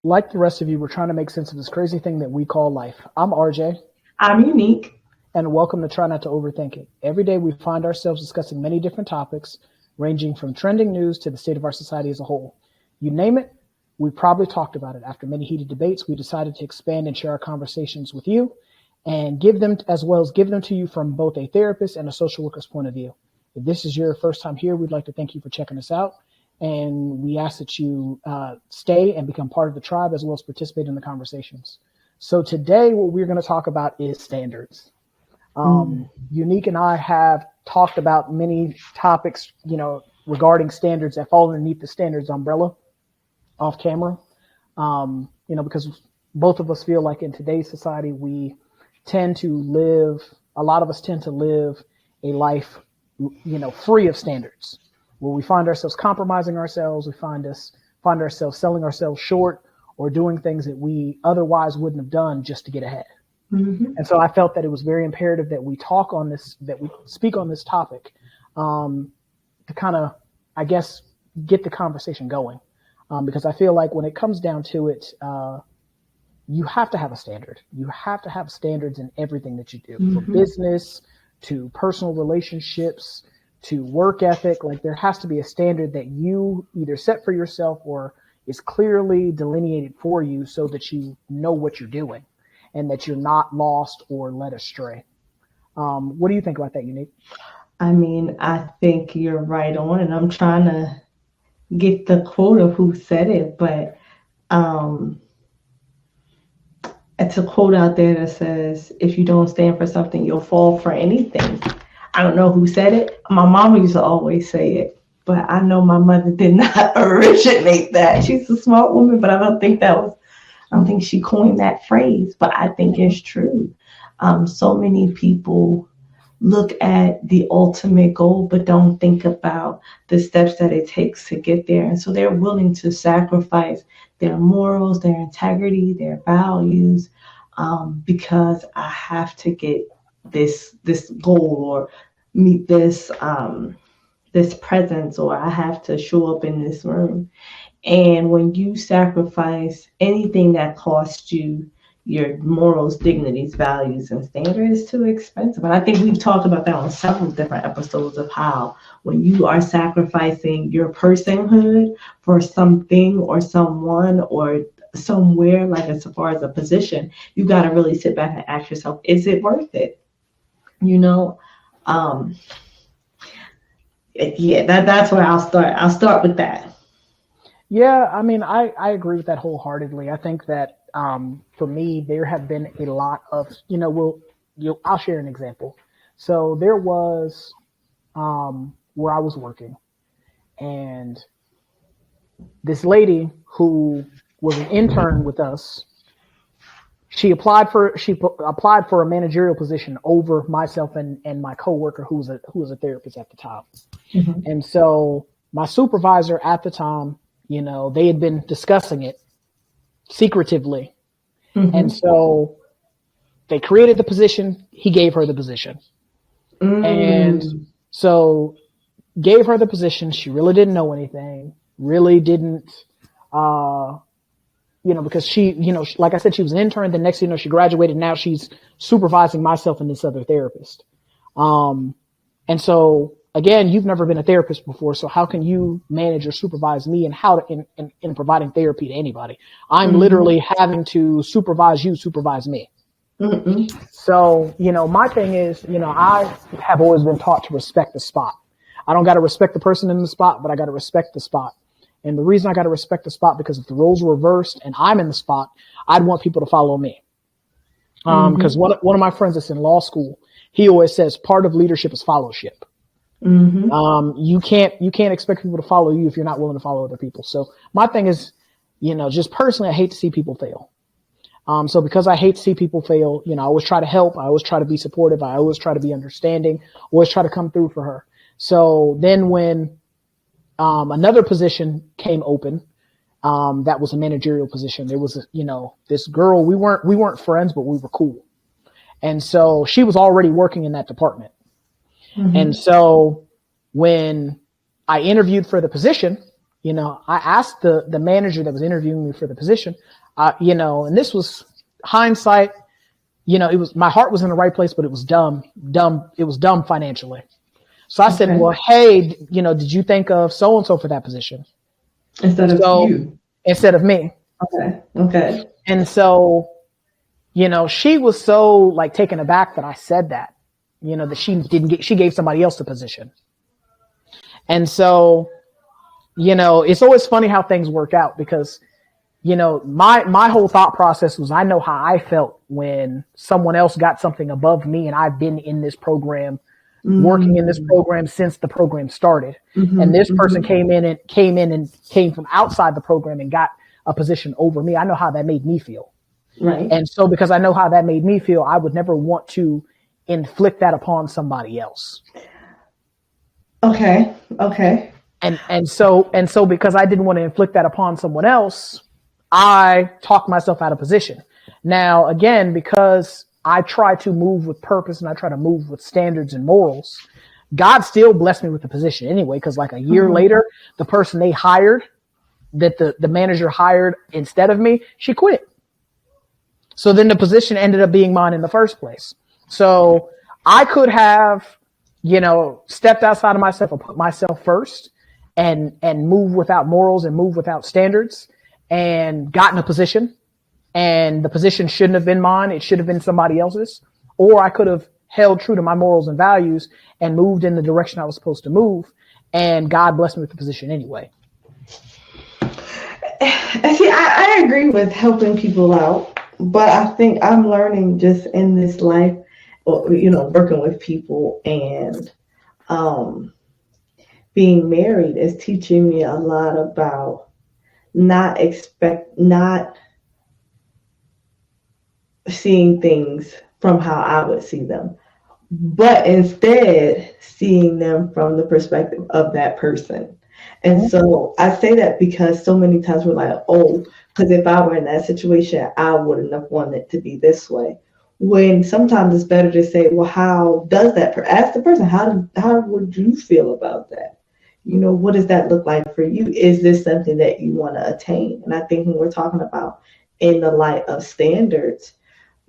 like the rest of you, we're trying to make sense of this crazy thing that we call life. I'm RJ. I'm Unique. And welcome to Try Not to Overthink It. Every day we find ourselves discussing many different topics, ranging from trending news to the state of our society as a whole. You name it, we probably talked about it. After many heated debates, we decided to expand and share our conversations with you and give them to you from both a therapist and a social worker's point of view. If this is your first time here, we'd like to thank you for checking us out. And we ask that you stay and become part of the tribe as well as participate in the conversations. So today, what we're going to talk about is standards. Unique and I have talked about many topics, regarding standards that fall underneath the standards umbrella off camera. Because both of us feel like in today's society, a lot of us tend to live a life, free of standards, where we find ourselves compromising ourselves. We find ourselves selling ourselves short or doing things that we otherwise wouldn't have done just to get ahead. Mm-hmm. And so I felt that it was very imperative that we speak on this topic, to kind of, I guess, get the conversation going. Because I feel like when it comes down to it, you have to have a standard. You have to have standards in everything that you do, mm-hmm. from business to personal relationships to work ethic. Like, there has to be a standard that you either set for yourself or is clearly delineated for you so that you know what you're doing and that you're not lost or led astray. What do you think about that, Unique? I mean, I think you're right on, and I'm trying to get the quote of who said it, but it's a quote out there that says, if you don't stand for something, you'll fall for anything. I don't know who said it. My mom used to always say it, but I know my mother did not originate that. She's a smart woman, but I don't think she coined that phrase, but I think it's true. So many people look at the ultimate goal, but don't think about the steps that it takes to get there. And so they're willing to sacrifice their morals, their integrity, their values, because I have to get this goal or meet this presence, or I have to show up in this room. And when you sacrifice anything that costs you your morals, dignities, values, and standards, is too expensive. And I think we've talked about that on several different episodes of how when you are sacrificing your personhood for something or someone or somewhere, like as far as a position, you got to really sit back and ask yourself, is it worth it? That's where I'll start. I'll start with that. Yeah, I mean, I agree with that wholeheartedly. I think that for me, there have been a lot of, I'll share an example. So there was where I was working, and this lady who was an intern with us, she applied for a managerial position over myself and my coworker who was a therapist at the time. Mm-hmm. And so my supervisor at the time, they had been discussing it secretively. Mm-hmm. And so they created the position. He gave her the position. Mm. And so gave her the position. She really didn't know anything, really didn't, because she, like I said, she was an intern. The next thing you know, she graduated. Now she's supervising myself and this other therapist. And so, again, you've never been a therapist before, so how can you manage or supervise me and how to, in providing therapy to anybody? I'm mm-hmm. literally having to supervise me. Mm-hmm. So, my thing is, I have always been taught to respect the spot. I don't got to respect the person in the spot, but I got to respect the spot. And the reason I got to respect the spot, because if the roles were reversed and I'm in the spot, I'd want people to follow me. Because mm-hmm. one of my friends that's in law school, he always says part of leadership is fellowship. Mm-hmm. You can't expect people to follow you if you're not willing to follow other people. So my thing is, just personally, I hate to see people fail. So because I hate to see people fail, I always try to help. I always try to be supportive. I always try to be understanding, always try to come through for her. So then when, another position came open, that was a managerial position. There was, this girl, we weren't friends, but we were cool. And so she was already working in that department. Mm-hmm. And so when I interviewed for the position, I asked the manager that was interviewing me for the position, And this was hindsight. It was, my heart was in the right place, but it was dumb. It was dumb financially. So I said, Okay. well, hey, did you think of so-and-so for that position? Instead of you. Instead of me. Okay. Okay. And so, she was so like taken aback that I said that, that she gave somebody else the position. And so, it's always funny how things work out because, my whole thought process was I know how I felt when someone else got something above me, and I've been in this program, working in this program since the program started. And this person came in and came from outside the program and got a position over me. I know how that made me feel. Right. And so because I know how that made me feel, I would never want to inflict that upon somebody else. Okay. Okay. And so because I didn't want to inflict that upon someone else, I talked myself out of position. Now, again, because I try to move with purpose and I try to move with standards and morals, God still blessed me with the position anyway, because like a year later, the person they hired, that the manager hired instead of me, she quit. So then the position ended up being mine in the first place. So I could have, stepped outside of myself or put myself first and move without morals and move without standards and gotten a position, and the position shouldn't have been mine. It should have been somebody else's. Or I could have held true to my morals and values and moved in the direction I was supposed to move, and God blessed me with the position anyway. See, I agree with helping people out, but I think I'm learning just in this life, working with people and being married is teaching me a lot about not seeing things from how I would see them, but instead seeing them from the perspective of that person. And so I say that because so many times we're like, oh, because if I were in that situation, I wouldn't have wanted it to be this way. When sometimes it's better to say, well, how does that, ask the person, how would you feel about that? What does that look like for you? Is this something that you want to attain? And I think when we're talking about in the light of standards,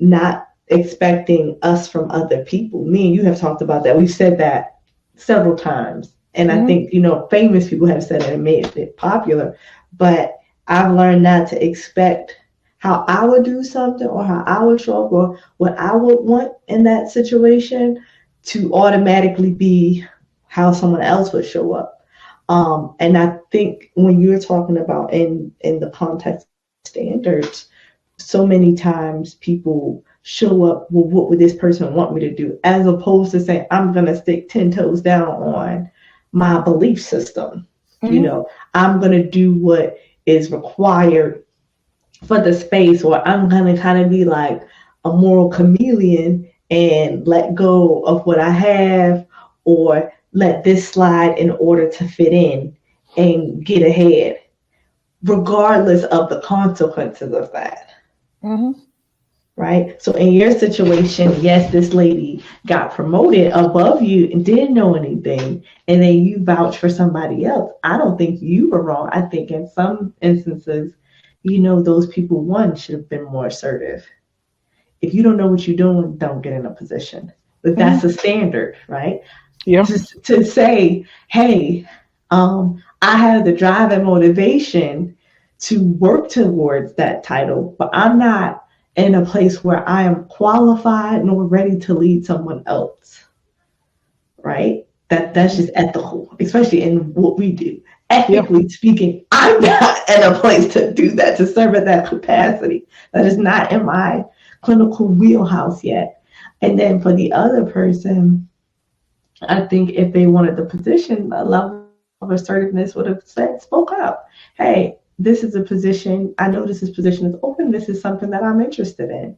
not expecting us from other people. Me and you have talked about that. We've said that several times. And I think, famous people have said it and made it popular. But I've learned not to expect how I would do something or how I would show up or what I would want in that situation to automatically be how someone else would show up. And I think when you're talking about in the context of standards, so many times people show up, well, what would this person want me to do? As opposed to saying, I'm going to stick 10 toes down on my belief system. I'm going to do what is required for the space, or I'm going to kind of be like a moral chameleon and let go of what I have or let this slide in order to fit in and get ahead, regardless of the consequences of that. Right? So in your situation, yes, this lady got promoted above you and didn't know anything, and then you vouch for somebody else. I don't think you were wrong. I think in some instances, those people, one, should have been more assertive. If you don't know what you're doing, don't get in a position. But that's a standard, right? Yeah. To say, hey, I have the drive and motivation to work towards that title, but I'm not in a place where I am qualified nor ready to lead someone else, right? That's just ethical, especially in what we do. Ethically speaking, I'm not in a place to do that, to serve at that capacity. That is not in my clinical wheelhouse yet. And then for the other person, I think if they wanted the position, a level of assertiveness would have spoke up. Hey, this is a position, I notice this position is open. This is something that I'm interested in.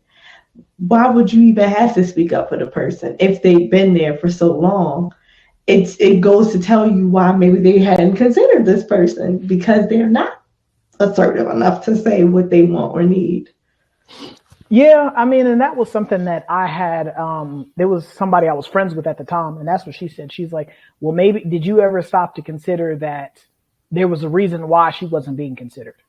Why would you even have to speak up for the person if they've been there for so long? It goes to tell you why maybe they hadn't considered this person, because they're not assertive enough to say what they want or need. Yeah, I mean, and that was something that I had, there was somebody I was friends with at the time, and that's what she said. She's like, well, maybe, did you ever stop to consider that there was a reason why she wasn't being considered?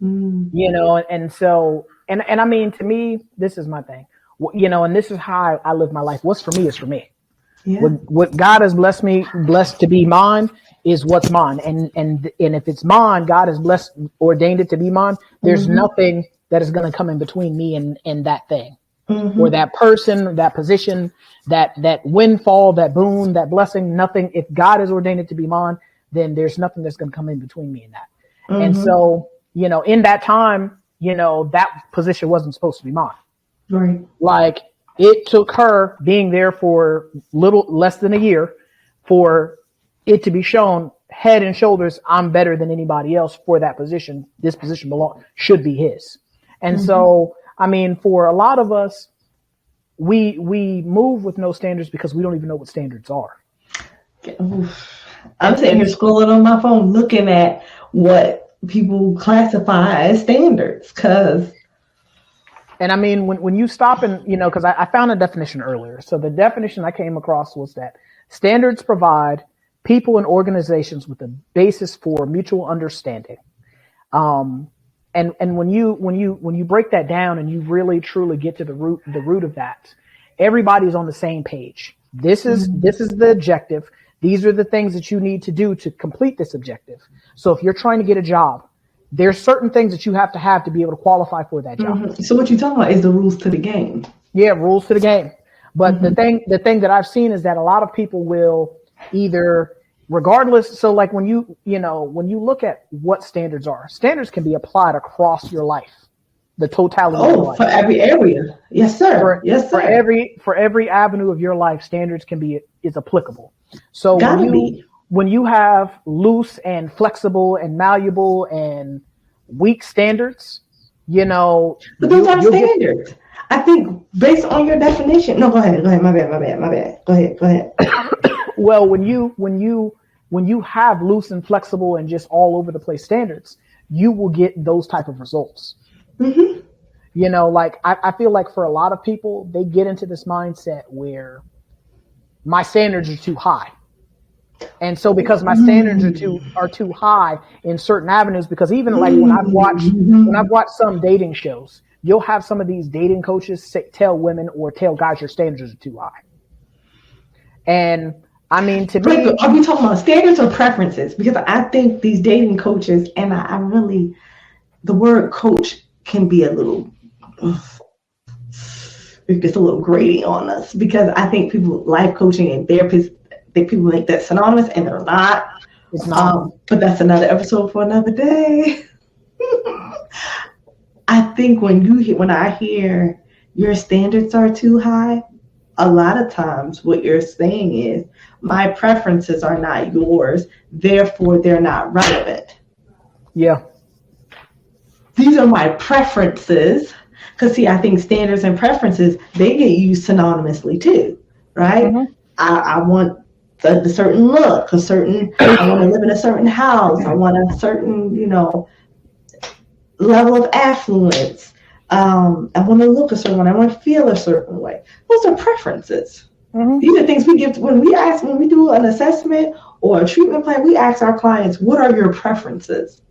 You know, and so, and I mean, to me, this is my thing, you know, and this is how I live my life. What's for me is for me. Yeah. What God has blessed to be mine is what's mine. And if it's mine, God has ordained it to be mine. There's nothing that is going to come in between me and that thing or that person, that position, that windfall, that boon, that blessing, nothing. If God has ordained it to be mine, then there's nothing that's going to come in between me and that. And so, you know, in that time, you know, that position wasn't supposed to be mine. Right. Like, it took her being there for little less than a year for it to be shown head and shoulders, I'm better than anybody else for that position. This position should be his. And so, I mean, for a lot of us, we move with no standards because we don't even know what standards are. I'm sitting here scrolling on my phone looking at what people classify as standards, and I mean, when you stop and, you know, because I found a definition earlier. So the definition I came across was that standards provide people and organizations with a basis for mutual understanding. And when you break that down and you really truly get to the root of that, everybody's on the same page. This is the objective. These are the things that you need to do to complete this objective. So if you're trying to get a job, there's certain things that you have to be able to qualify for that job. So what you're talking about is the rules to the game. Yeah, rules to the game. But the thing that I've seen is that a lot of people will either, regardless. So like when you look at what standards are, standards can be applied across your life, the totality of your life. For every area. Yes, sir. For every avenue of your life, standards is applicable. So when you have loose and flexible and malleable and weak standards, you know. But those are standards. I think based on your definition. No, go ahead. My bad. Go ahead. Well, when you have loose and flexible and just all over the place standards, you will get those type of results. You know, like I feel like for a lot of people, they get into this mindset where my standards are too high. And so because my standards are too high in certain avenues, because even like when I've watched some dating shows, you'll have some of these dating coaches tell women or tell guys your standards are too high. And I mean, to me, are we talking about standards or preferences? Because I think these dating coaches, and I really, the word coach can be a little, it gets a little grating on us, because I think people, life coaching and therapists, people make that synonymous, and they're not. It's not. But that's another episode for another day. I think when I hear your standards are too high, a lot of times what you're saying is my preferences are not yours, therefore they're not relevant. Yeah. These are my preferences. Because see, I think standards and preferences, they get used synonymously too, right? I want a certain look, I want to live in a certain house, I want a certain, level of affluence. I want to look a certain way, I want to feel a certain way. Those are preferences. These are things we give when we do an assessment or a treatment plan. We ask our clients, what are your preferences?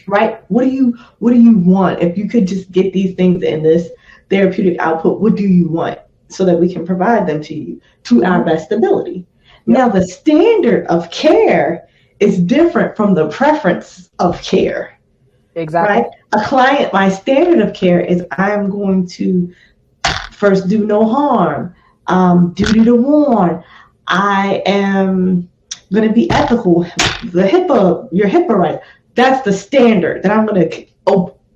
Right? What do you want? If you could just get these things in this therapeutic output, what do you want, so that we can provide them to you to our best ability? Now, the standard of care is different from the preference of care. Exactly. Right? A client, my standard of care is I'm going to first do no harm, duty to warn. I am going to be ethical. Your HIPAA right. That's the standard that I'm going to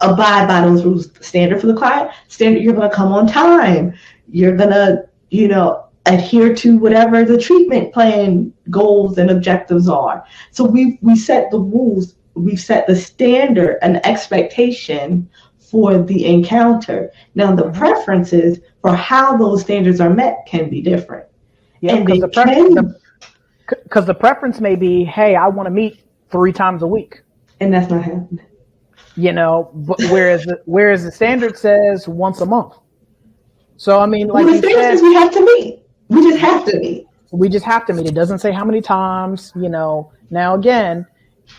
abide by those rules. Standard for the client, standard, you're going to come on time. You're going to, adhere to whatever the treatment plan goals and objectives are. So we set the rules, we've set the standard, an expectation for the encounter. Now the preferences for how those standards are met can be different. Yeah, because the preference may be, hey, I want to meet 3 times a week. And that's not happening. But whereas the standard says once a month. So I mean, like the standard says we have to meet. We just have to meet. We just have to meet. It doesn't say how many times. Now again,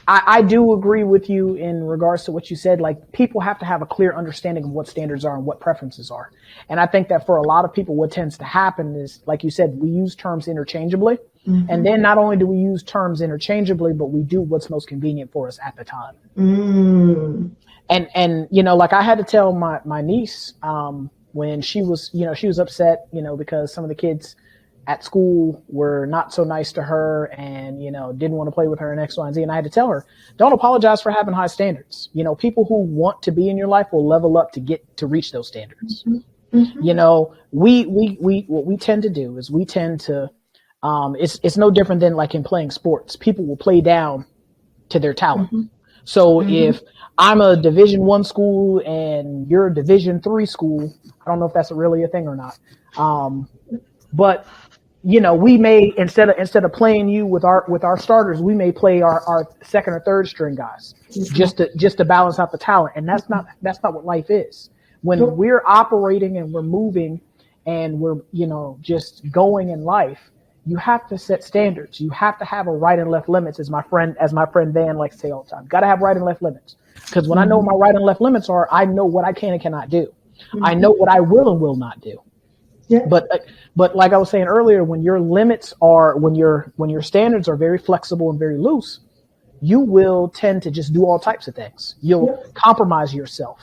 I do agree with you in regards to what you said. Like, people have to have a clear understanding of what standards are and what preferences are. And I think that for a lot of people, what tends to happen is, like you said, we use terms interchangeably. Mm-hmm. And then not only do we use terms interchangeably, but we do what's most convenient for us at the time. Mm. And, you know, like I had to tell my niece, when she was upset, you know, because some of the kids at school were not so nice to her and, you know, didn't want to play with her and X, Y, and Z. And I had to tell her, don't apologize for having high standards. You know, people who want to be in your life will level up to reach those standards. Mm-hmm. Mm-hmm. You know, what we tend to do is we tend to, it's no different than like in playing sports. People will play down to their talent. Mm-hmm. So if I'm a Division I school and you're a Division III school, I don't know if that's really a thing or not. But you know, we may instead of playing you with our starters, we may play our second or third string guys just to balance out the talent. And that's not what life is. When we're operating and we're moving and we're, you know, just going in life, you have to set standards. You have to have a right and left limits, as my friend Van likes to say all the time. Got to have right and left limits. Because when I know what my right and left limits are, I know what I can and cannot do. I know what I will and will not do. Yeah. But like I was saying earlier, when your standards are very flexible and very loose, you will tend to just do all types of things. You'll compromise yourself.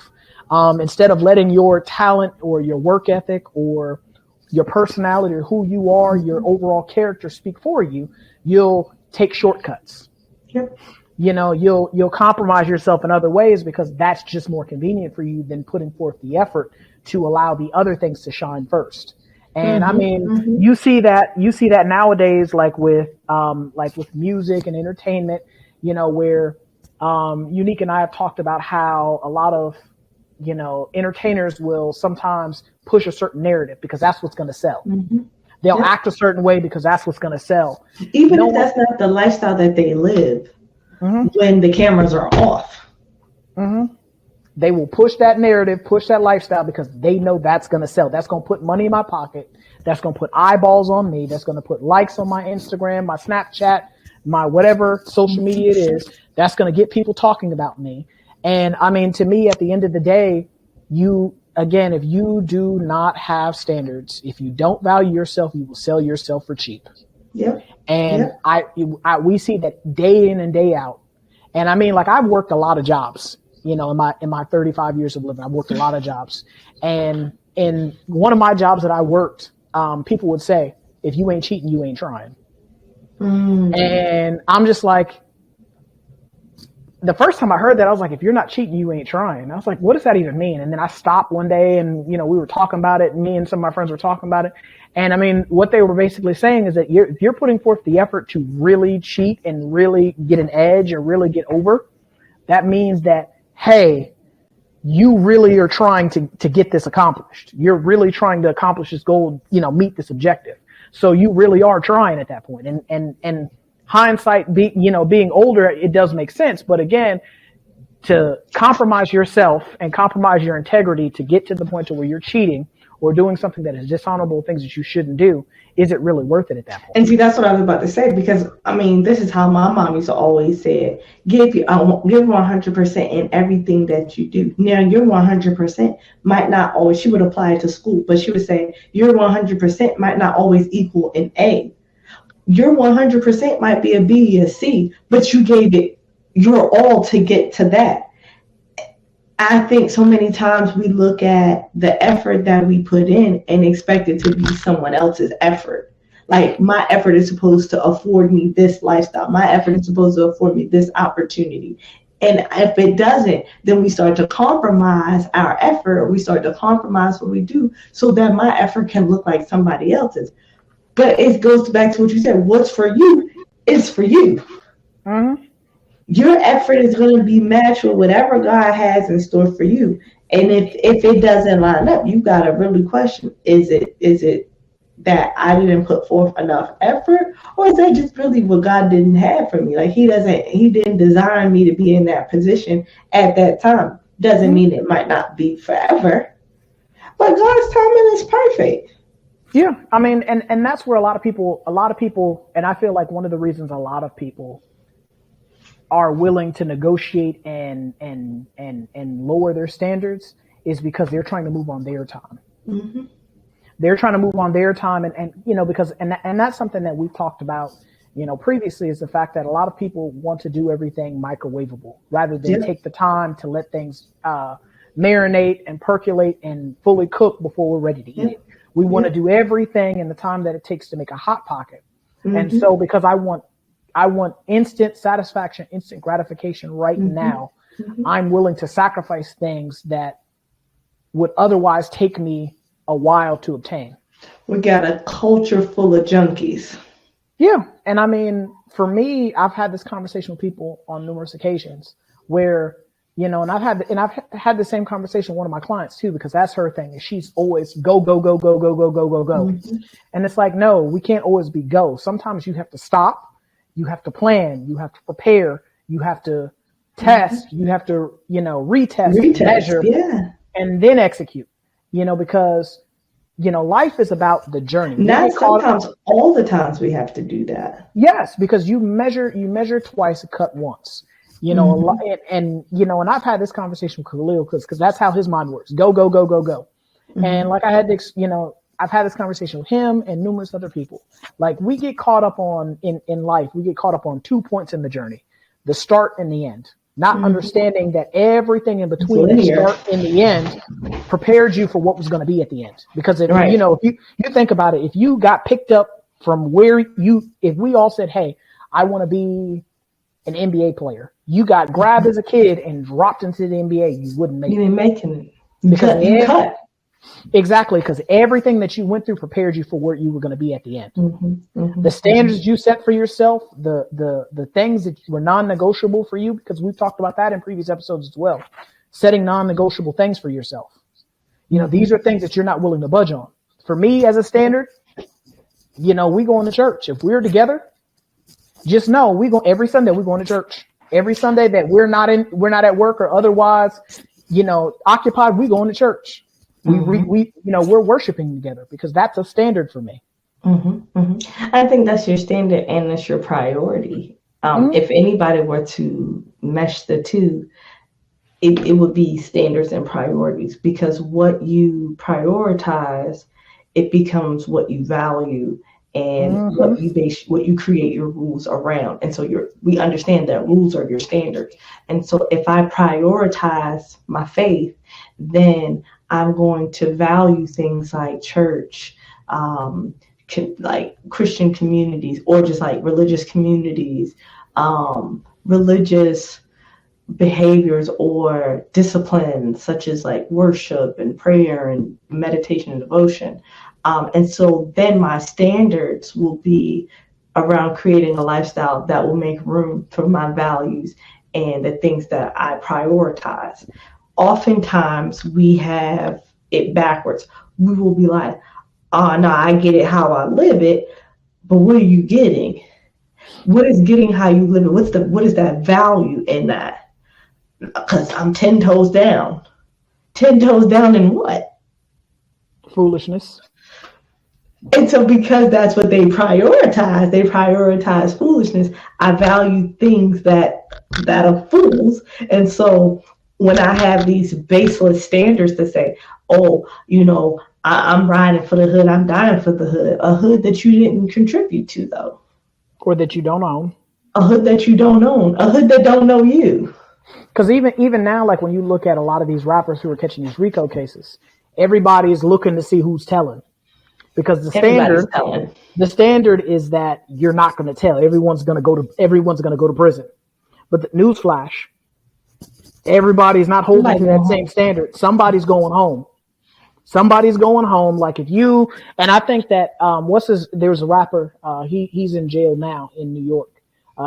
Instead of letting your talent or your work ethic or your personality or who you are, your overall character speak for you, you'll take shortcuts. Yep. You know, you'll compromise yourself in other ways because that's just more convenient for you than putting forth the effort to allow the other things to shine first. And I mean, you see that nowadays, like with music and entertainment, you know, where, Unique and I have talked about how a lot of, you know, entertainers will sometimes push a certain narrative because that's what's going to sell. Mm-hmm. They'll act a certain way because that's what's going to sell. Even if that's not the lifestyle that they live when the cameras are off. Mm-hmm. They will push that narrative, push that lifestyle because they know that's going to sell. That's going to put money in my pocket. That's going to put eyeballs on me. That's going to put likes on my Instagram, my Snapchat, my whatever social media it is. That's going to get people talking about me. And I mean, to me, at the end of the day, if you do not have standards, if you don't value yourself, you will sell yourself for cheap. Yep. And we see that day in and day out. And I mean, like, I've worked a lot of jobs, you know, in my 35 years of living, I've worked a lot of jobs. And in one of my jobs that I worked, people would say, if you ain't cheating, you ain't trying. And I'm just like, the first time I heard that, I was like, if you're not cheating, you ain't trying. I was like, what does that even mean? And then I stopped one day and, you know, we were talking about it. And me and some of my friends were talking about it. And I mean, what they were basically saying is that if you're putting forth the effort to really cheat and really get an edge or really get over, that means that, hey, you really are trying to get this accomplished. You're really trying to accomplish this goal, you know, meet this objective. So you really are trying at that point. And hindsight, being older, it does make sense. But again, to compromise yourself and compromise your integrity to get to the point to where you're cheating or doing something that is dishonorable, things that you shouldn't do, is it really worth it at that point? And see, that's what I was about to say, because I mean, this is how my mom used to always say it: give 100% in everything that you do. Now, your 100% might not always. She would apply it to school, but she would say your 100% might not always equal an A. Your 100% might be a B, a C, but you gave it your all to get to that. I think so many times we look at the effort that we put in and expect it to be someone else's effort. Like, my effort is supposed to afford me this lifestyle. My effort is supposed to afford me this opportunity. And if it doesn't, then we start to compromise our effort, or we start to compromise what we do so that my effort can look like somebody else's. But it goes back to what you said. What's for you is for you. Mm-hmm. Your effort is going to be matched with whatever God has in store for you. And if it doesn't line up, you've got to really question, is it that I didn't put forth enough effort? Or is that just really what God didn't have for me? Like, he didn't design me to be in that position at that time. Doesn't mean it might not be forever. But God's timing is perfect. Yeah, I mean, and that's where a lot of people, and I feel like one of the reasons a lot of people are willing to negotiate and lower their standards is because they're trying to move on their time. Mm-hmm. They're trying to move on their time, and because that's something that we've talked about, previously, is the fact that a lot of people want to do everything microwavable rather than take the time to let things marinate and percolate and fully cook before we're ready to eat it. We want to do everything in the time that it takes to make a hot pocket. Mm-hmm. And so because I want instant satisfaction, instant gratification right now, I'm willing to sacrifice things that would otherwise take me a while to obtain. We got a culture full of junkies. Yeah. And I mean, for me, I've had this conversation with people on numerous occasions where, and I've had the same conversation with one of my clients too, because that's her thing. Is she's always go, go, go, go, go, go, go, go, go. Mm-hmm. And it's like, no, we can't always be go. Sometimes you have to stop, you have to plan, you have to prepare, you have to test, you have to, retest, measure, and then execute, because life is about the journey. Not sometimes, all the times we have to do that. Yes, because you measure twice, cut once. And I've had this conversation with Khalil because that's how his mind works. Go, go, go, go, go. Mm-hmm. And like I had to, I've had this conversation with him and numerous other people. Like we get caught up on in life, we get caught up on 2 points in the journey, the start and the end. Not understanding that everything in between the start and the end prepared you for what was going to be at the end. Because if you think about it, if you got picked up from if we all said, hey, I want to be an NBA player, you got grabbed as a kid and dropped into the NBA, you wouldn't make it. You didn't make it. Because you cut. Exactly, because everything that you went through prepared you for where you were going to be at the end. The standards you set for yourself, the things that were non-negotiable for you, because we've talked about that in previous episodes as well. Setting non-negotiable things for yourself. These are things that you're not willing to budge on. For me, as a standard, we going to church. If we're together, just know every Sunday we're going to church. Every Sunday that we're not at work or otherwise, occupied, we going to church. We're worshiping together because that's a standard for me. I think that's your standard and that's your priority. If anybody were to mesh the two, it would be standards and priorities, because what you prioritize, it becomes what you value and what you create your rules around. And so we understand that rules are your standards. And so if I prioritize my faith, then I'm going to value things like church, like Christian communities, or just like religious communities, religious behaviors or disciplines such as like worship and prayer and meditation and devotion. And so then my standards will be around creating a lifestyle that will make room for my values and the things that I prioritize. Oftentimes we have it backwards. We will be like, oh, no, I get it how I live it, but what are you getting? What is getting how you live it? What is that value in that? Because I'm 10 toes down. 10 toes down in what? Foolishness. And so because that's what they prioritize foolishness. I value things that are fools. And so when I have these baseless standards to say, oh, I'm riding for the hood, I'm dying for the hood, a hood that you didn't contribute to, though. Or that you don't own. A hood that you don't own, a hood that don't know you. Because even now, like when you look at a lot of these rappers who are catching these RICO cases, everybody is looking to see who's telling. Because the standard is that you're not going to tell. Everyone's going to go to prison. But the newsflash, everybody's not holding to that same standard. Somebody's going home. Like if you, and I think that there's a rapper, he's in jail now in New York,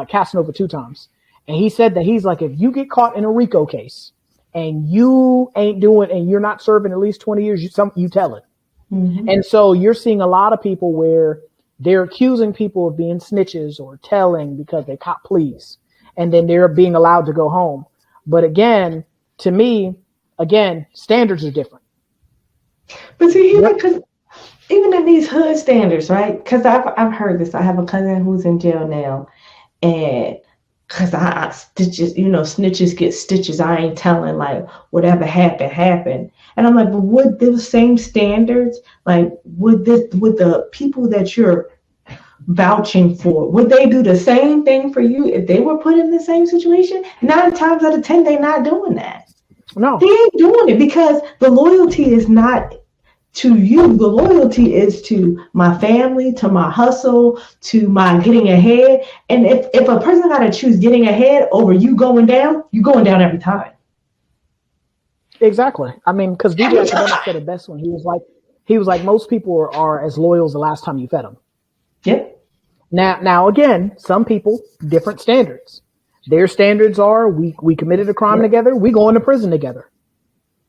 Casanova 2 times. And he said that he's like, if you get caught in a RICO case and you ain't doing, and you're not serving at least 20 years, you tell it. And so you're seeing a lot of people where they're accusing people of being snitches or telling because they caught pleas, and then they're being allowed to go home. But again, to me, standards are different. But see, because even in these hood standards, right? Because I've heard this. I have a cousin who's in jail now, and Cause I stitches, snitches get stitches. I ain't telling, like, whatever happened. And I'm like, but would those same standards, like, would the people that you're vouching for, would they do the same thing for you if they were put in the same situation? 9 times out of 10, they're not doing that. No. They ain't doing it because the loyalty is not to you. The loyalty is to my family, to my hustle, to my getting ahead. And if a person got to choose getting ahead over you going down, you're going down every time. Exactly. I mean, because DJ Academic said it best when he was like, most people are as loyal as the last time you fed them. Yep. Now again, some people, different standards. Their standards are we committed a crime together, we go into prison together.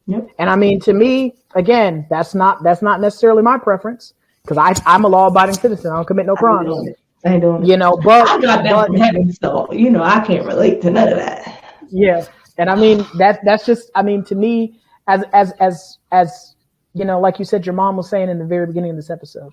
Yep. And I mean, to me, again, that's not necessarily my preference because I'm a law-abiding citizen. I don't commit no crimes. I ain't doing it. You know, but I got that from heaven, so I can't relate to none of that. Yeah, and I mean that's just, I mean, to me, as like you said, your mom was saying in the very beginning of this episode,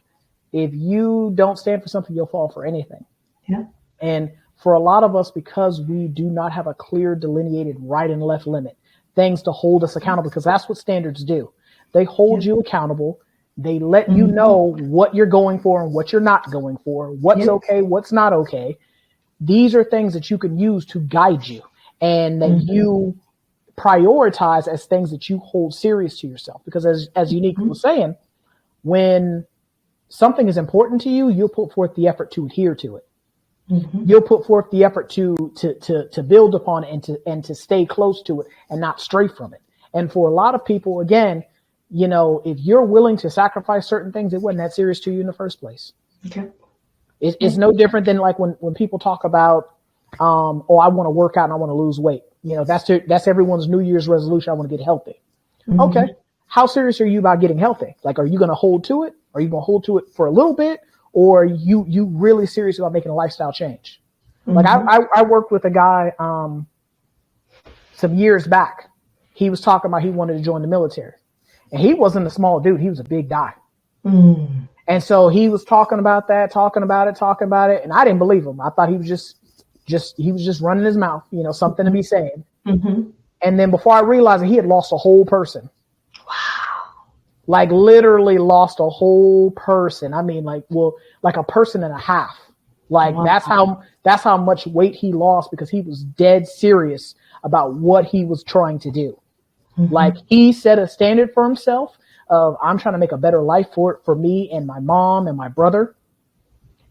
if you don't stand for something, you'll fall for anything. Yeah. And for a lot of us, because we do not have a clear delineated right and left limit, things to hold us accountable, because that's what standards do. They hold you accountable. They let you know what you're going for and what you're not going for, what's okay, what's not okay. These are things that you can use to guide you and that you prioritize as things that you hold serious to yourself. Because as Unique was saying, when something is important to you, you'll put forth the effort to adhere to it. You'll put forth the effort to build upon it and to stay close to it and not stray from it. And for a lot of people, again, if you're willing to sacrifice certain things, it wasn't that serious to you in the first place. Okay. It's no different than like when people talk about, I want to work out and I want to lose weight. That's everyone's New Year's resolution. I want to get healthy. Okay. How serious are you about getting healthy? Like, are you going to hold to it? Are you going to hold to it for a little bit? Or are you really serious about making a lifestyle change? Like I worked with a guy, some years back. He was talking about he wanted to join the military, and he wasn't a small dude. He was a big guy. And so he was talking about it. And I didn't believe him. I thought he was just running his mouth, something to be saying. And then before I realized it, he had lost a whole person. Like literally lost a whole person. I mean, like a person and a half. Like that's how much weight he lost because he was dead serious about what he was trying to do. Like he set a standard for himself of, I'm trying to make a better life for me and my mom and my brother.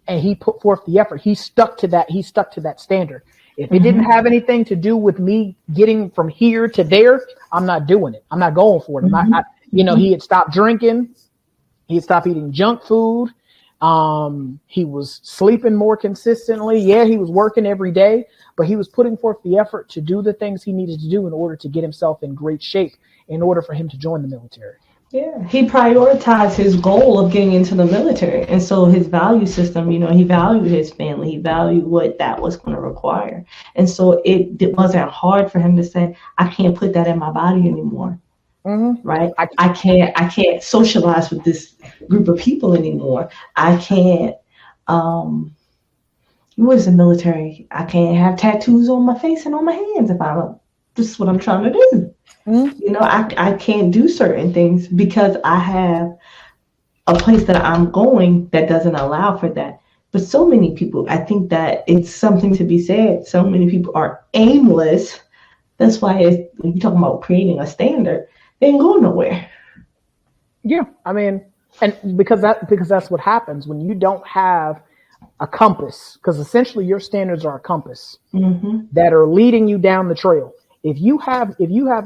And he put forth the effort. He stuck to that standard. If it didn't have anything to do with me getting from here to there, I'm not doing it. I'm not going for it. He had stopped drinking. He had stopped eating junk food. He was sleeping more consistently. Yeah, he was working every day, but he was putting forth the effort to do the things he needed to do in order to get himself in great shape in order for him to join the military. Yeah, he prioritized his goal of getting into the military. And so his value system, he valued his family. He valued what that was going to require. And so it wasn't hard for him to say, I can't put that in my body anymore. Right? I can't socialize with this group of people anymore. I can't, what is the military? I can't have tattoos on my face and on my hands if I don't. This is what I'm trying to do. I can't do certain things because I have a place that I'm going that doesn't allow for that. But so many people, I think that it's something to be said. So many people are aimless. That's why when you're talking about creating a standard, they ain't going nowhere. Yeah, I mean, and because that's what happens when you don't have a compass, because essentially your standards are a compass that are leading you down the trail. If you have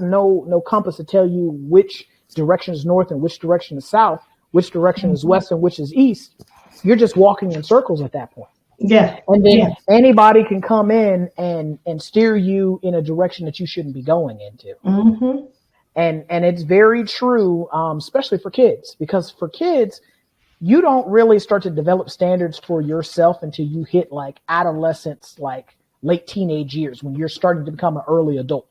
no compass to tell you which direction is north and which direction is south, which direction is west and which is east, you're just walking in circles at that point. Yeah. And then anybody can come in and steer you in a direction that you shouldn't be going into. And it's very true, especially for kids, because for kids, you don't really start to develop standards for yourself until you hit like adolescence, like late teenage years, when you're starting to become an early adult.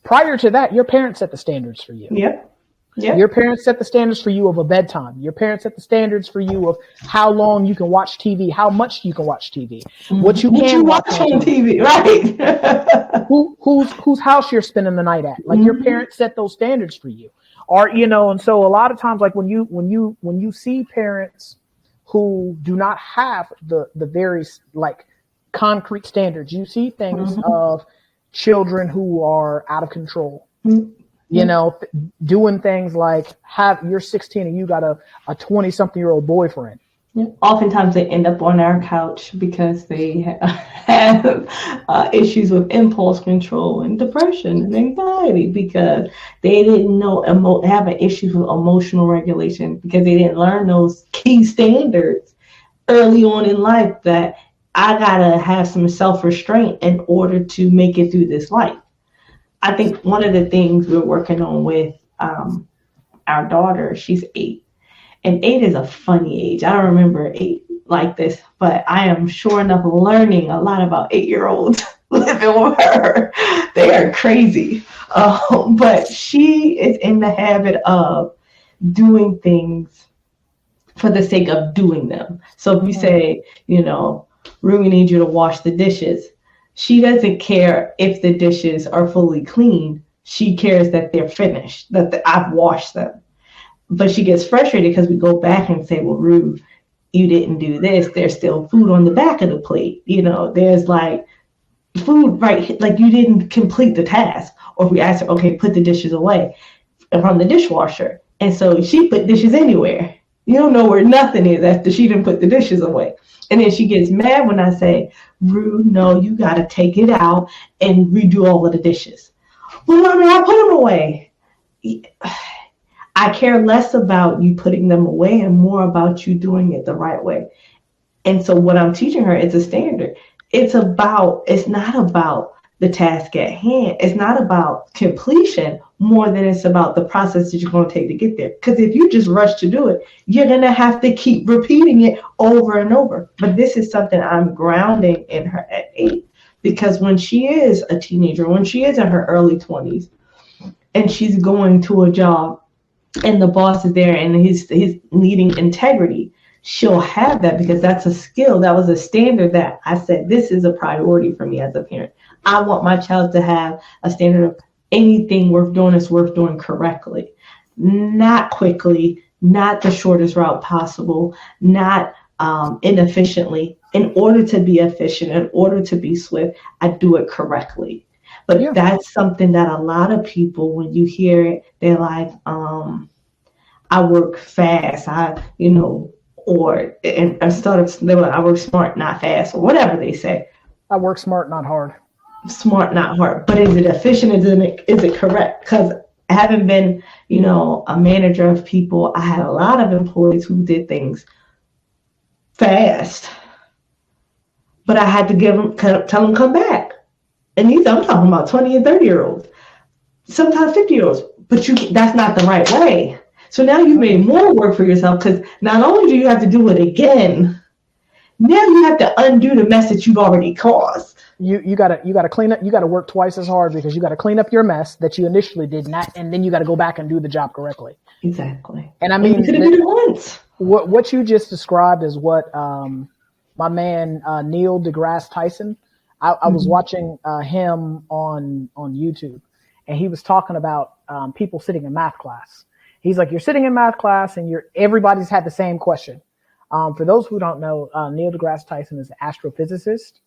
Prior to that, your parents set the standards for you. Yep. Yeah. Your parents set the standards for you of a bedtime. Your parents set the standards for you of how long you can watch TV, how much you can watch TV, what you What you can watch watch on on TV, TV, right? whose house you're spending the night at. Like your parents set those standards for you. Or, and so a lot of times, like when you see parents who do not have the very like concrete standards, you see things of children who are out of control. Doing things like you're 16 and you got a 20-something-year-old boyfriend. Yeah. Oftentimes they end up on our couch because they have issues with impulse control and depression and anxiety because they didn't know having issues with emotional regulation because they didn't learn those key standards early on in life that I gotta have some self-restraint in order to make it through this life. I think one of the things we're working on with our daughter, she's 8. And 8 is a funny age. I don't remember 8 like this, but I am sure enough learning a lot about 8-year-olds living with her. They are crazy. But she is in the habit of doing things for the sake of doing them. So if we say, Rue, we need you to wash the dishes. She doesn't care if the dishes are fully clean. She cares that they're finished, that I've washed them. But she gets frustrated because we go back and say, well, Rue, you didn't do this. There's still food on the back of the plate. There's like food, right? Like you didn't complete the task. Or if we ask her, okay, put the dishes away from the dishwasher. And so she put dishes anywhere. You don't know where nothing is after she didn't put the dishes away. And then she gets mad when I say, Rue, no, you got to take it out and redo all of the dishes. Well, Mommy, I put them away. I care less about you putting them away and more about you doing it the right way. And so what I'm teaching her is a standard. It's not about the task at hand. It's not about completion more than it's about the process that you're going to take to get there. Because if you just rush to do it, you're going to have to keep repeating it over and over. But this is something I'm grounding in her at 8. Because when she is a teenager, when she is in her early 20s, and she's going to a job, and the boss is there and he's needing integrity, she'll have that because that's a skill. That was a standard that I said, this is a priority for me as a parent. I want my child to have a standard of anything worth doing is worth doing correctly, not quickly, not the shortest route possible, not inefficiently. In order to be efficient, in order to be swift, I do it correctly. But that's something that a lot of people, when you hear it, they're like, I work fast, or instead of they were like, I work smart, not fast, or whatever they say. I work smart, not hard. Smart, not hard. But is it efficient? Is it correct? Because having been, a manager of people, I had a lot of employees who did things fast, but I had to tell them come back. And I'm talking about 20 and 30-year-olds, sometimes 50-year-olds. But that's not the right way. So now you've made more work for yourself because not only do you have to do it again, now you have to undo the mess that you've already caused. You gotta clean up. You gotta work twice as hard because you gotta clean up your mess that you initially did not, and then you gotta go back and do the job correctly. Exactly. And I mean, you could have did it once. What you just described is what my man Neil deGrasse Tyson. I was watching him on YouTube, and he was talking about people sitting in math class. He's like, you're sitting in math class, and everybody's had the same question. For those who don't know, Neil deGrasse Tyson is an astrophysicist,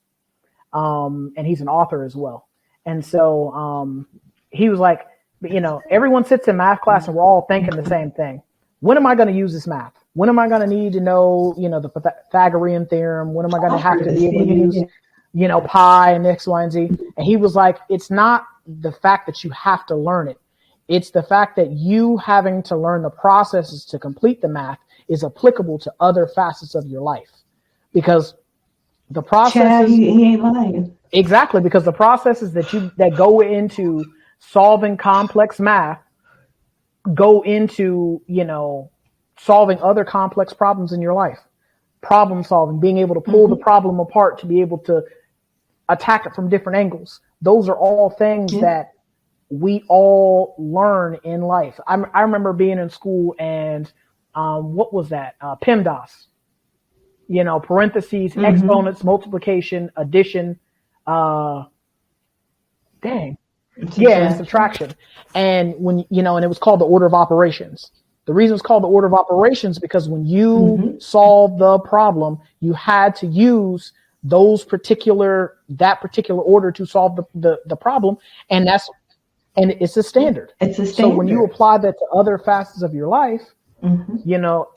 and he's an author as well. And so he was like, everyone sits in math class, and we're all thinking the same thing. When am I going to use this math? When am I going to need to know, the Pythagorean theorem? When am I going to have to be able to use pi and X, Y, and Z? And he was like, it's not the fact that you have to learn it. It's the fact that you having to learn the processes to complete the math is applicable to other facets of your life. Because the processes... he ain't lying. Exactly, because the processes that go into solving complex math go into, solving other complex problems in your life. Problem solving, being able to pull the problem apart to be able to attack it from different angles. Those are all things that we all learn in life. I remember being in school and what was that? PEMDAS, parentheses, exponents, multiplication, addition, dang. Yeah, and subtraction. And when, and it was called the order of operations. The reason it's called the order of operations because when you solve the problem, you had to use that particular order to solve the problem. And it's a standard. It's a standard. So when you apply that to other facets of your life,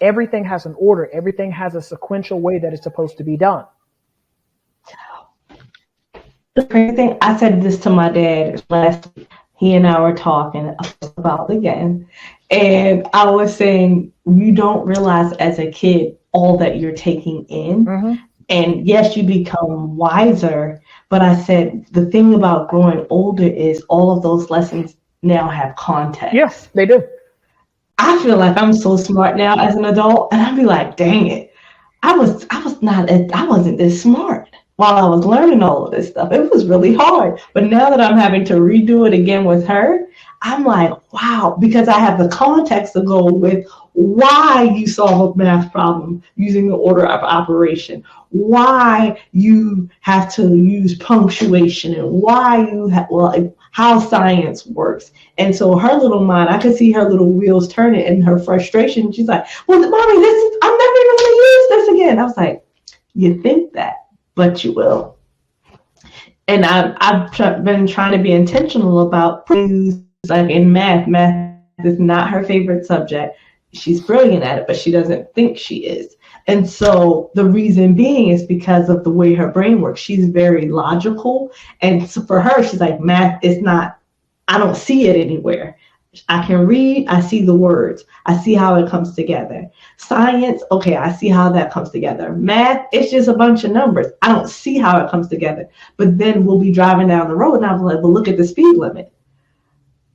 everything has an order. Everything has a sequential way that it's supposed to be done. The crazy thing, I said this to my dad last week. He and I were talking about it again. And I was saying, you don't realize as a kid all that you're taking in. And yes, you become wiser. But I said, the thing about growing older is all of those lessons now have context. Yes, they do. I feel like I'm so smart now as an adult. And I'd be like, dang it. I wasn't this smart while I was learning all of this stuff. It was really hard. But now that I'm having to redo it again with her, I'm like, wow, because I have the context to go with why you solve a math problem using the order of operation, why you have to use punctuation, and why you how science works. And so her little mind, I could see her little wheels turning in her frustration. She's like, well, mommy, I'm never even going to use this again. I was like, you think that, but you will. And I've been trying to be intentional about things like in math. Math is not her favorite subject. She's brilliant at it, but she doesn't think she is. And so the reason being is because of the way her brain works. She's very logical. And so for her, she's like, math is not, I don't see it anywhere. I can read, I see the words, I see how it comes together. Science, okay, I see how that comes together. Math, it's just a bunch of numbers. I don't see how it comes together. But then we'll be driving down the road and I'm like, well, look at the speed limit.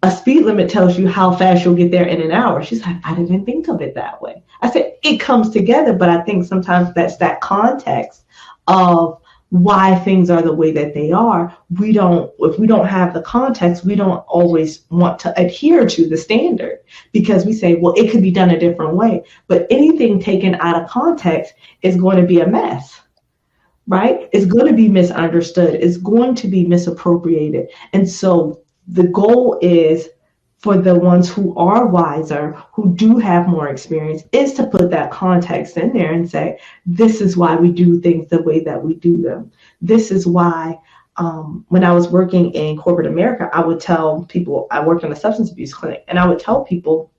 A speed limit tells you how fast you'll get there in an hour. She's like, I didn't think of it that way. I said, it comes together, but I think sometimes that's that context of why things are the way that they are. If we don't have the context, we don't always want to adhere to the standard because we say, well, it could be done a different way. But anything taken out of context is going to be a mess, right? It's going to be misunderstood. It's going to be misappropriated. And so the goal is for the ones who are wiser, who do have more experience, is to put that context in there and say, this is why we do things the way that we do them. This is why when I was working in corporate America, I would tell people, I worked in a substance abuse clinic, and I would tell people,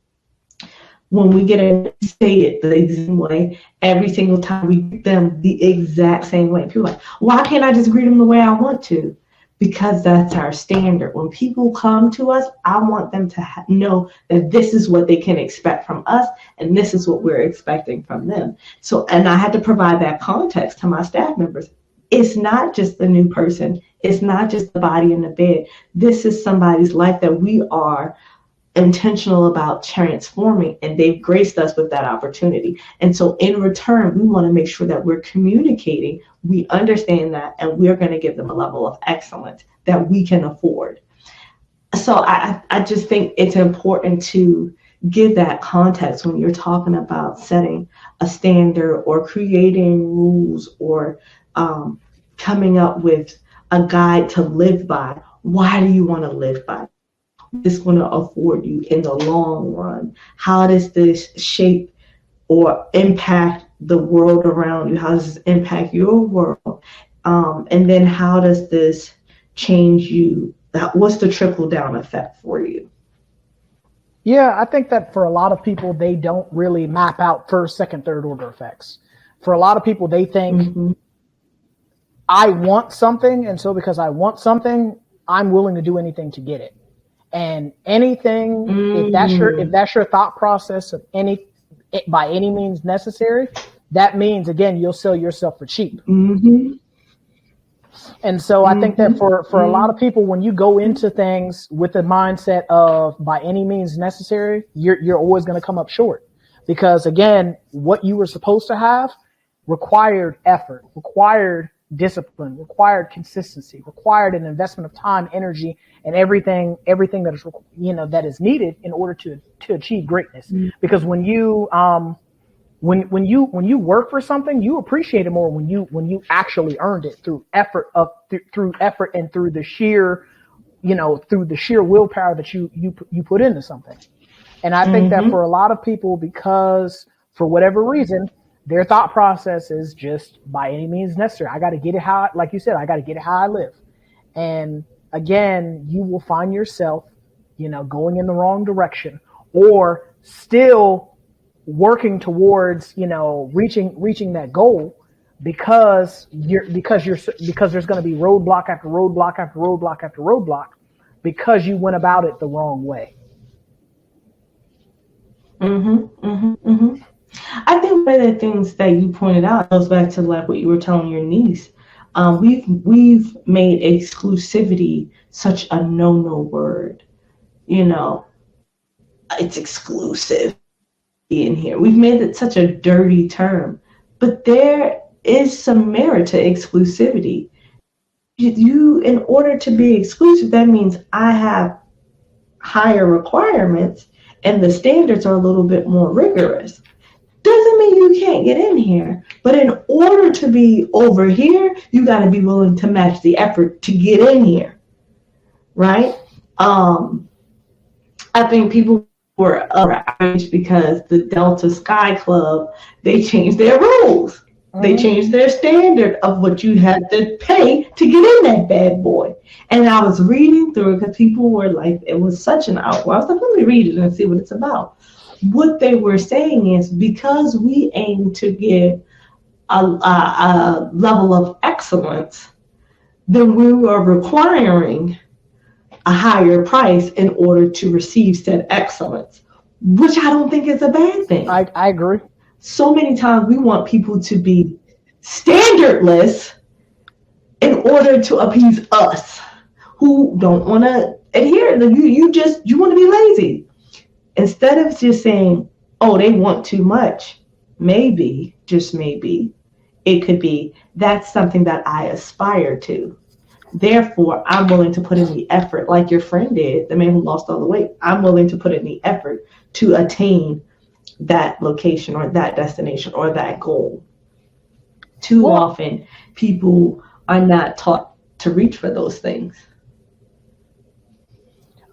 when we get in, say it the same way, every single time we greet them the exact same way. People are like, why can't I just greet them the way I want to? Because that's our standard. When people come to us, I want them to know that this is what they can expect from us, and this is what we're expecting from them. So, and I had to provide that context to my staff members. It's not just the new person. It's not just the body in the bed. This is somebody's life that we are intentional about transforming, and they've graced us with that opportunity. And so in return, we want to make sure that we're communicating, we understand that, and we're going to give them a level of excellence that we can afford. So I just think it's important to give that context when you're talking about setting a standard or creating rules or coming up with a guide to live by. Why do you want to live by? It's going to afford you in the long run? How does this shape or impact the world around you? How does this impact your world? And then how does this change you? What's the trickle down effect for you? Yeah, I think that for a lot of people, they don't really map out first, second, third order effects. For a lot of people, they think, I want something, and so because I want something, I'm willing to do anything to get it. And anything, if that's your thought process of by any means necessary, that means, again, you'll sell yourself for cheap. And so I think that for a lot of people, when you go into things with the mindset of by any means necessary, you're always going to come up short. Because again, what you were supposed to have required effort, required discipline, required consistency, required an investment of time, energy, and everything that is, that is needed in order to achieve greatness. Because when you work for something, you appreciate it more when you actually earned it through effort and through the sheer willpower that you put into something. And I think that for a lot of people, because for whatever reason, their thought process is just by any means necessary. I got to get it how, like you said, I got to get it how I live. And again, you will find yourself, going in the wrong direction, or still working towards, reaching that goal, because there's going to be roadblock after roadblock after roadblock after roadblock, because you went about it the wrong way. I think one of the things that you pointed out goes back to like what you were telling your niece. We've made exclusivity such a no word. It's exclusive in here. We've made it such a dirty term, but there is some merit to exclusivity. You, in order to be exclusive, that means I have higher requirements and the standards are a little bit more rigorous. Doesn't mean you can't get in here, but in order to be over here, you got to be willing to match the effort to get in here, right? I think people were outraged because the Delta Sky Club, they changed their rules. They changed their standard of what you had to pay to get in that bad boy. And I was reading through it because people were like, it was such an outrage. I was like, let me read it and see what it's about. What they were saying is, because we aim to give a level of excellence, then we are requiring a higher price in order to receive said excellence, which I don't think is a bad thing. I agree. So many times we want people to be standardless in order to appease us who don't want to adhere. You want to be lazy. Instead of just saying, oh, they want too much, maybe, just maybe, it could be, that's something that I aspire to. Therefore, I'm willing to put in the effort, like your friend did, the man who lost all the weight. I'm willing to put in the effort to attain that location or that destination or that goal. Too often, people are not taught to reach for those things.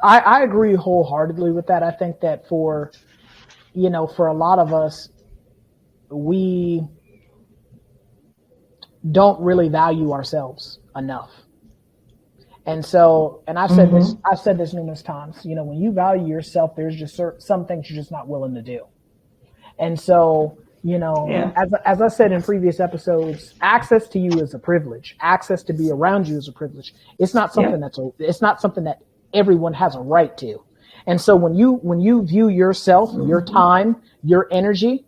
I agree wholeheartedly with that. I think that for a lot of us, we don't really value ourselves enough. And so, and I've said this numerous times, when you value yourself, there's just some things you're just not willing to do. And so, as I said in previous episodes, access to you is a privilege. Access to be around you is a privilege. It's not something it's not something that everyone has a right to. And so when you view yourself, your time, your energy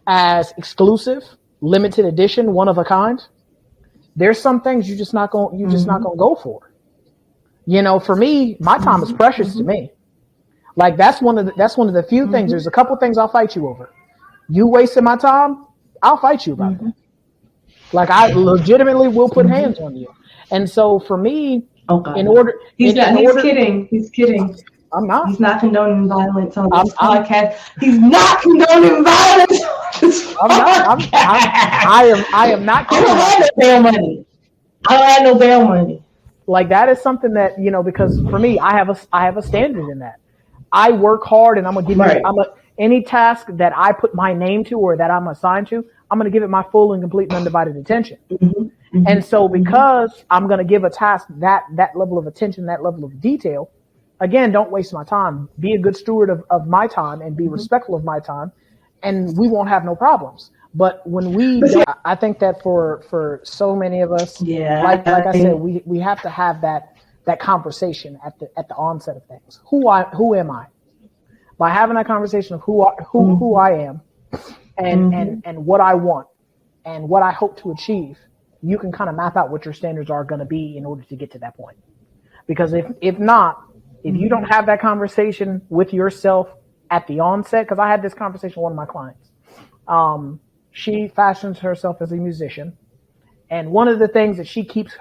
as exclusive, limited edition, one of a kind, there's some things you're just not going to go for. For me, my time is precious to me. Like that's one of the few things. There's a couple things I'll fight you over. You wasted my time, I'll fight you about that. Like I legitimately will put hands on you. And so for me, He's kidding. I'm not. He's not condoning violence on this podcast. He's not condoning violence on this podcast. I am not kidding. I don't have no bail money. I don't have no bail money. Like that is something that, because for me, I have a standard in that. I work hard and I'm going to give you, any task that I put my name to or that I'm assigned to, I'm going to give it my full and complete and undivided attention. And so because I'm going to give a task that level of attention, that level of detail, again, don't waste my time. Be a good steward of my time and be respectful of my time, and we won't have no problems. But when I think that for so many of us, like I said, we have to have that conversation at the onset of things. Who am I? By having that conversation of who I am and what I want and what I hope to achieve, you can kind of map out what your standards are going to be in order to get to that point. Because if not, if you don't have that conversation with yourself at the onset, because I had this conversation with one of my clients. She fashions herself as a musician, And one of the things that she keeps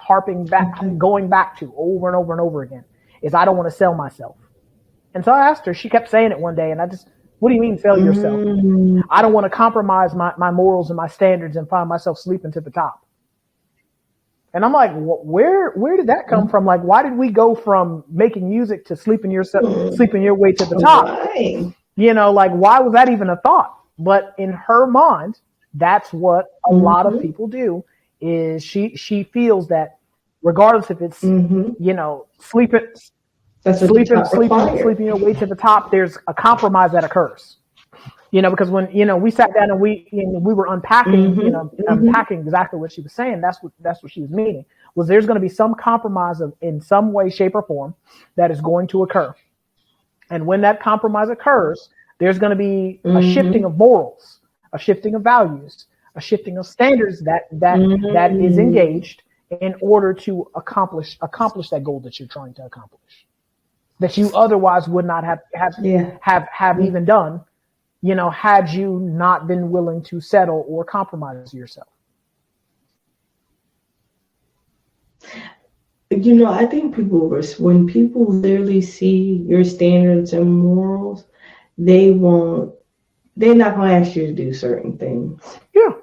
going back to over and over and over again is, I don't want to sell myself. And so I asked her, she kept saying it one day, and what do you mean sell yourself? I don't want to compromise my morals and my standards and find myself sleeping to the top. And I'm like, where did that come from? Like, why did we go from making music to sleeping your way to the top? Right. Like, why was that even a thought? But in her mind, that's what a lot of people do, is she feels that regardless if it's, sleeping your way to the top, there's a compromise that occurs. Because when, we sat down and we were unpacking, unpacking exactly what she was saying, that's what she was meaning, was there's going to be some compromise in some way, shape, or form that is going to occur. And when that compromise occurs, there's going to be a shifting of morals, a shifting of values, a shifting of standards that is engaged in order to accomplish that goal that you're trying to accomplish, that you otherwise would not have even done, had you not been willing to settle or compromise yourself. I think when people literally see your standards and morals, they're not going to ask you to do certain things. Yeah,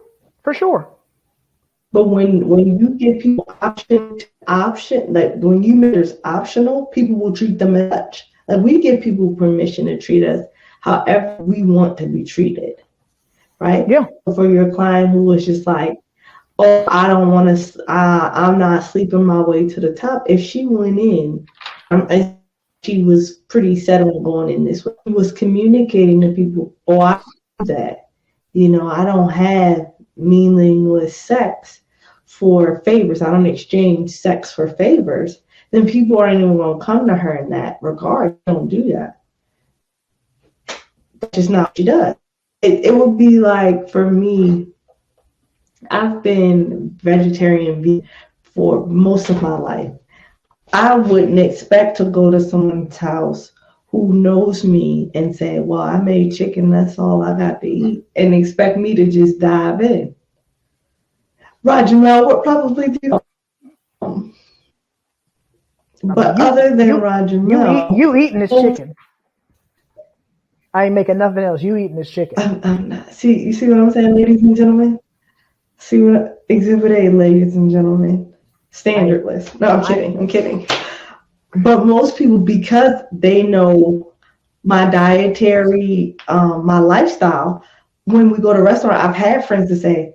for sure. But when you give people option, like when you make it optional, people will treat them as such. Like, we give people permission to treat us however we want to be treated, right? Yeah. For your client who was just like, oh, I don't want to, I'm not sleeping my way to the top. If she went in, she was pretty set on going in this way. She was communicating to people, oh, I do that. I don't have meaningless sex for favors. I don't exchange sex for favors. Then people aren't even going to come to her in that regard. Don't do that. That's just not what she does. It would be like, for me, I've been vegetarian for most of my life. I wouldn't expect to go to someone's house who knows me and say, well, I made chicken, that's all I got to eat, and expect me to just dive in. Roger Mel would probably do that. But other than Roger Mel, you eating this chicken. I ain't making nothing else. You eating this chicken. I'm not. You see what I'm saying, ladies and gentlemen? See what Exhibit A, ladies and gentlemen? Standardless. No, I'm kidding. But most people, because they know my dietary, my lifestyle, when we go to a restaurant, I've had friends that say,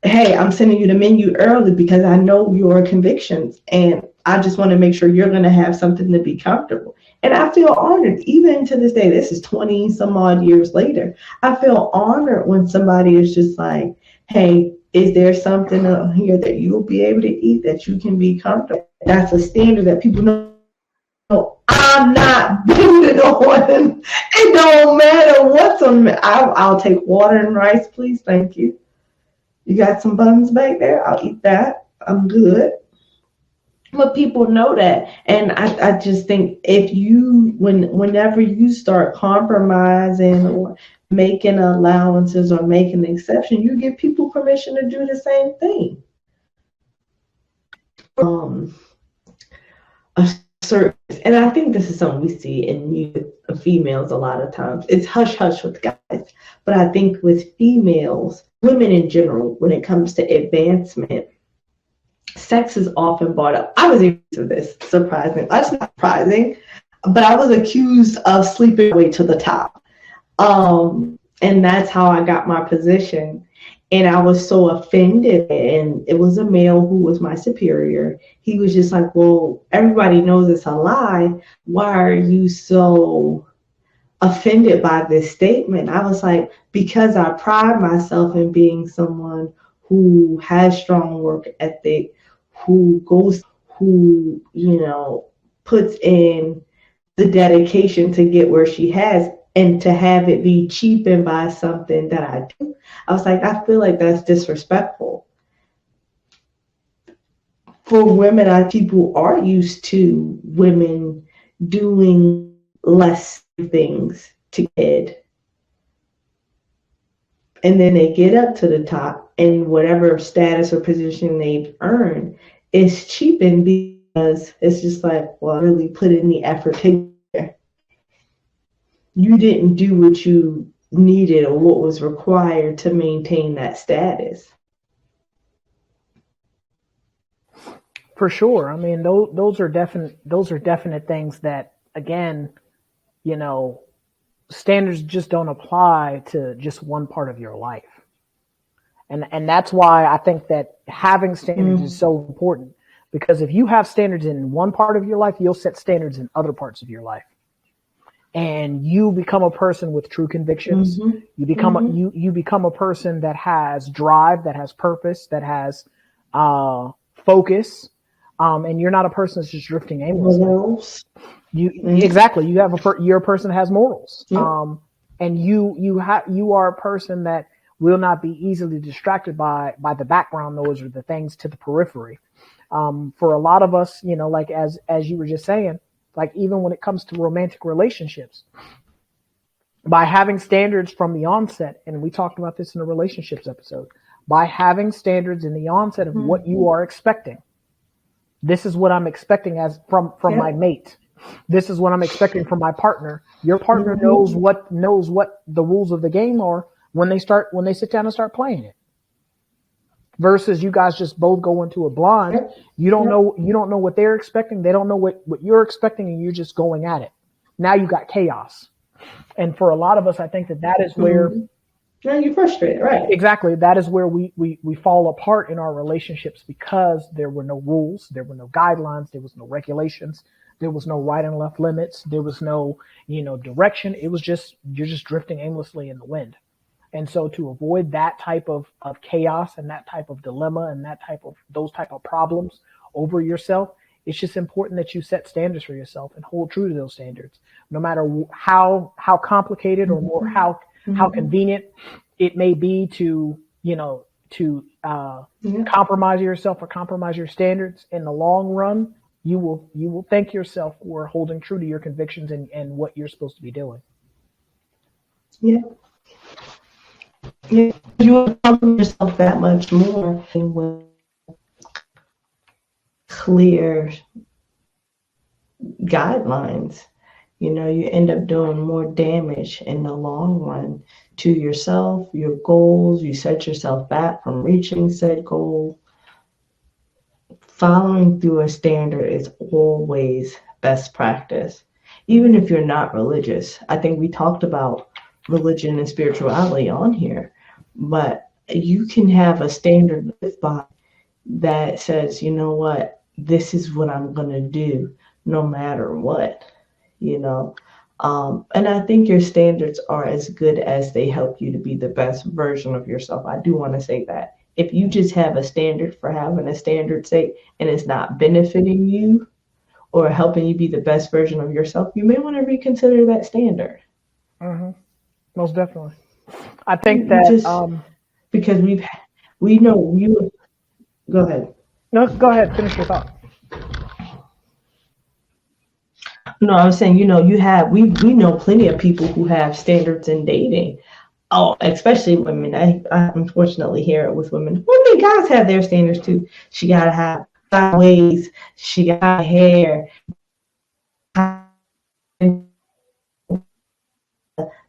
hey, I'm sending you the menu early because I know your convictions and I just want to make sure you're going to have something to be comfortable. And I feel honored, even to this day. This is 20 some odd years later. I feel honored when somebody is just like, hey, is there something here that you'll be able to eat that you can be comfortable? That's a standard that people know. I'm not booted on. It don't matter what's on me. I'll take water and rice, please. Thank you. You got some buns back there? I'll eat that. I'm good. But people know that. And I just think whenever you start compromising or making allowances or making an exception, you give people permission to do the same thing. And I think this is something we see in females a lot of times. It's hush hush with guys, but I think with females, women in general, when it comes to advancement, sex is often brought up. I was accused of this, surprising. That's not surprising, but I was accused of sleeping way to the top. And that's how I got my position. And I was so offended. And it was a male who was my superior. He was just like, well, everybody knows it's a lie. Why are you so offended by this statement? I was like, because I pride myself in being someone who has strong work ethic, who puts in the dedication to get where she has, and to have it be cheapened by something that I do. I was like, I feel like that's disrespectful. For women, people are used to women doing less things to get. and then they get up to the top, and whatever status or position they've earned is cheapened because it's just like, well, I really put in the effort to get there. You didn't do what you needed or what was required to maintain that status. For sure. I mean, those are definite things that, again, you know, standards just don't apply to just one part of your life. And that's why I think that having standards is so important, because if you have standards in one part of your life, you'll set standards in other parts of your life. And you become a person with true convictions. You become a person that has drive, that has purpose, that has focus. And you're not a person that's just drifting aimlessly. Morals. Exactly. You're a person that has morals. And you are a person that will not be easily distracted by the background noise or the things to the periphery. For a lot of us, you know, like as you were just saying, like even when it comes to romantic relationships, by having standards from the onset, and we talked about this in the relationships episode, by having standards in the onset of what you are expecting. This is what I'm expecting as from my mate. This is what I'm expecting from my partner. Your partner knows what the rules of the game are when they sit down and start playing it. Versus you guys just both go into a blind. You don't know what they're expecting. They don't know what you're expecting, and you're just going at it. Now you got chaos. And for a lot of us, I think that is where now you're frustrated, right? Exactly. That is where we fall apart in our relationships, because there were no rules, there were no guidelines, there was no regulations, there was no right and left limits, there was no, direction. It was just, you're just drifting aimlessly in the wind. And so to avoid that type of chaos and that type of dilemma and those type of problems over yourself, it's just important that you set standards for yourself and hold true to those standards, no matter how complicated or how convenient it may be to compromise yourself or compromise your standards. In the long run, you will thank yourself for holding true to your convictions and what you're supposed to be doing. Yeah. Yeah, you will compliment yourself that much more with clear guidelines. You end up doing more damage in the long run to yourself, your goals. You set yourself back from reaching said goal. Following through a standard is always best practice, even if you're not religious. I think we talked about religion and spirituality on here, but you can have a standard by that says, you know what, this is what I'm going to do no matter what, and I think your standards are as good as they help you to be the best version of yourself. I do want to say that if you just have a standard for having a standard's sake and it's not benefiting you or helping you be the best version of yourself, you may want to reconsider that standard. Most definitely. I think that because we know you. Go ahead. No, go ahead. Finish your thought. No, I was saying, we know plenty of people who have standards in dating. Oh, especially women. I unfortunately hear it with women. Women, guys have their standards too. She gotta have sideways. She got hair.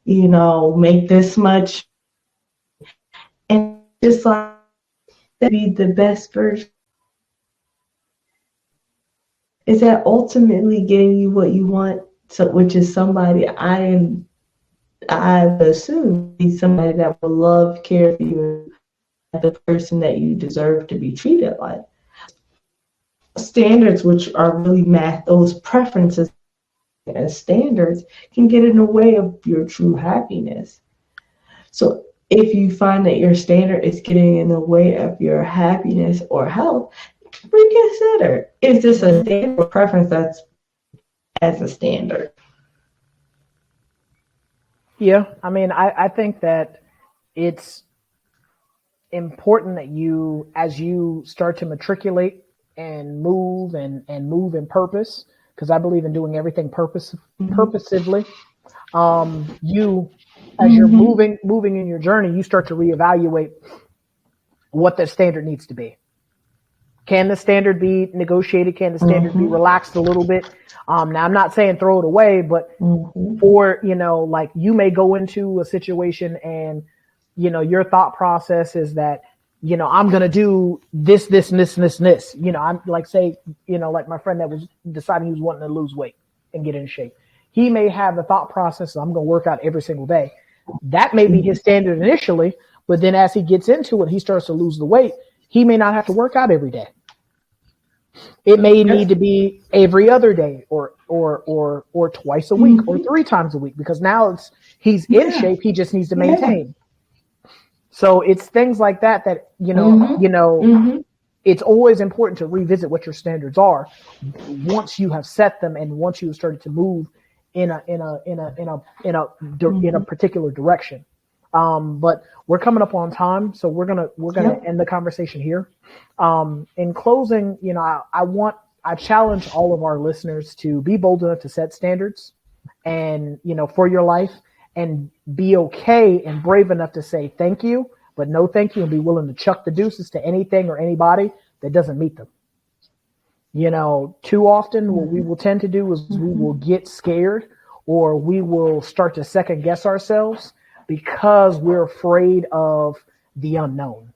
Make this much, and just like that, be the best version. Is that ultimately getting you what you want? So, which is somebody I assume be somebody that will love, care for you, the person that you deserve to be treated like. Standards, which are really those preferences as standards, can get in the way of your true happiness. So if you find that your standard is getting in the way of your happiness or health, reconsider. Is this a standard or preference that's as a standard? Yeah, I mean, I think that it's important that you, as you start to matriculate and move move in purpose, because I believe in doing everything purposively. You as you're moving in your journey, you start to reevaluate what the standard needs to be. Can the standard be negotiated? Can the standard be relaxed a little bit? Now I'm not saying throw it away, but for, like you may go into a situation and, your thought process is that, I'm going to do this, this, and this, and this, and this. I'm like, say, like my friend that was deciding he was wanting to lose weight and get in shape. He may have the thought process, I'm going to work out every single day. That may be his standard initially, but then as he gets into it, he starts to lose the weight. He may not have to work out every day. It may need to be every other day or twice a week or 3 times a week, because now he's in shape. He just needs to maintain. So it's things like that, it's always important to revisit what your standards are once you have set them and once you have started to move in a particular direction. But we're coming up on time, so we're gonna end the conversation here. In closing, I challenge all of our listeners to be bold enough to set standards and, for your life, and be okay and brave enough to say thank you, but no thank you, and be willing to chuck the deuces to anything or anybody that doesn't meet them. Too often what we will tend to do is we will get scared, or we will start to second guess ourselves because we're afraid of the unknown.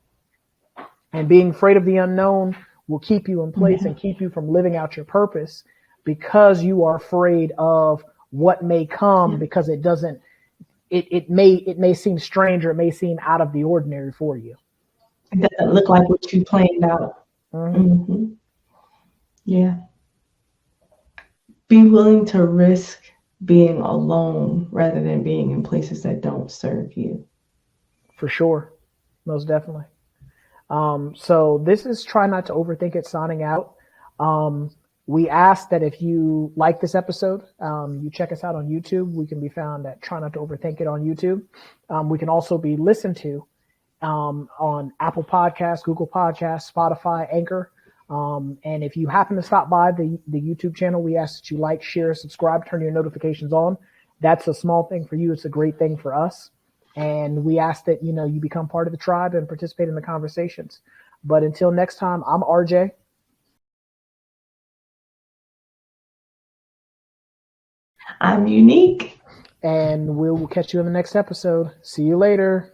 And being afraid of the unknown will keep you in place and keep you from living out your purpose, because you are afraid of what may come, because it doesn't, it may seem strange, or it may seem out of the ordinary for you. It doesn't look like what you planned out. Yeah. Be willing to risk being alone rather than being in places that don't serve you. For sure. Most definitely. So this is Try Not to Overthink It signing out. We ask that if you like this episode, you check us out on YouTube. We can be found at Try Not to Overthink It on YouTube. We can also be listened to on Apple Podcasts, Google Podcasts, Spotify, Anchor. And if you happen to stop by the YouTube channel, we ask that you like, share, subscribe, turn your notifications on. That's a small thing for you. It's a great thing for us. And we ask that, you become part of the tribe and participate in the conversations. But until next time, I'm RJ. I'm Unique. And we'll catch you in the next episode. See you later.